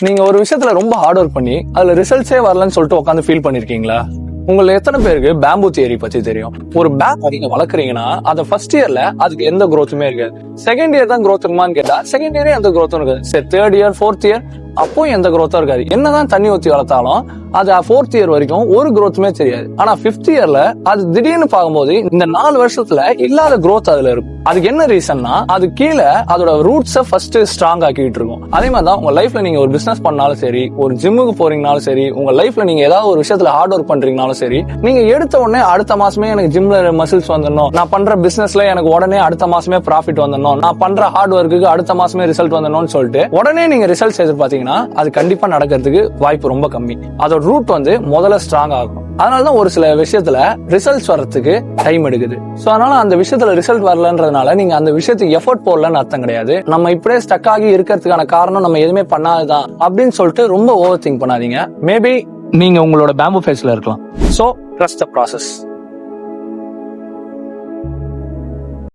நீங்க ஒரு விஷயத்துல ரொம்ப ஹார்ட் ஒர்க் பண்ணி அதுல ரிசல்ட்ஸே வரலன்னு சொல்லிட்டு உட்காந்து ஃபீல் பண்ணிருக்கீங்களா? உங்களை எத்தனை பேருக்கு பேம்பு தியரி பத்தி தெரியும்? ஒரு பேம்பு நீங்க வளர்க்குறீங்கன்னா அந்த ஃபர்ஸ்ட் இயர்ல அதுக்கு எந்த growthமே இருக்காது. செகண்ட் இயர் தான் growth இருக்குமான்னு கேட்டா செகண்ட் இயரே எந்த growth இருக்காது. சரி, தேர்ட் இயர் ஃபோர்த் இயர் அப்போ எந்த growth இருக்காது. என்னதான் தண்ணி ஊத்தி வளர்த்தாலும் அது ஃபோர்த் இயர் வரைக்கும் ஒரு growthமே தெரியாது. ஆனா ஃபிஃப்த் இயர்ல அது திடீர்னு பார்க்கும்போது இந்த 4 வருஷத்துல இல்லாத growth அதுல இருக்கும். அதுக்கு என்ன ரீசன்னா அது கீழே அதோட ரூட்ஸை ஃபர்ஸ்ட் ஸ்ட்ராங் ஆக்கிட்டு இருக்கும். அதே மாதிரிதான் உங்க லைஃப்ல நீங்க ஒரு பிசினஸ் பண்ணாலும் சரி, ஒரு ஜிம்முக்கு போறீங்கனாலும் சரி, உங்க லைஃப்ல நீங்க ஏதாவது ஒரு விஷயத்துல ஹார்ட் ஒர்க் பண்றீங்கனாலும் சரி, நீங்க எடுத்த உடனே அடுத்த மாசமே எனக்கு ஜிம்ல மசில்ஸ் வந்துடணும், நான் பண்ற பிசினஸ்ல எனக்கு உடனே அடுத்த மாசமே ப்ராஃபிட் வந்துடணும், நான் பண்ற ஹார்ட் ஒர்க்குக்கு அடுத்த மாசமே ரிசல்ட் வந்துடணும்னு சொல்லிட்டு உடனே நீங்க ரிசல்ட்ஸ் எதிர்பார்த்தீங்கன்னா அது கண்டிப்பா நடக்கிறதுக்கு வாய்ப்பு ரொம்ப கம்மி. அதோட ரூட் வந்து முதல்ல ஸ்ட்ராங் ஆகும். அதனாலதான் ஒரு சில விஷயத்துல ரிசல்ட்ஸ் வர்றதுக்கு டைம் எடுக்குது. சோ அதனால அந்த விஷயத்துல ரிசல்ட் வரலன்றதுனால நீங்க அந்த விஷயத்துக்கு எஃபோர்ட் போடலன்னு அர்த்தம் கிடையாது. நம்ம இப்படியே ஸ்டக் ஆகி இருக்கிறதுக்கான காரணம் நம்ம எதுவுமே பண்ணாததான் அப்படின்னு சொல்லிட்டு ரொம்ப ஓவர் திங்க் பண்ணாதீங்க. மேபி நீங்க உங்களோட பேம்பு ஃபேஸ்ல இருக்கலாம். So trust the process.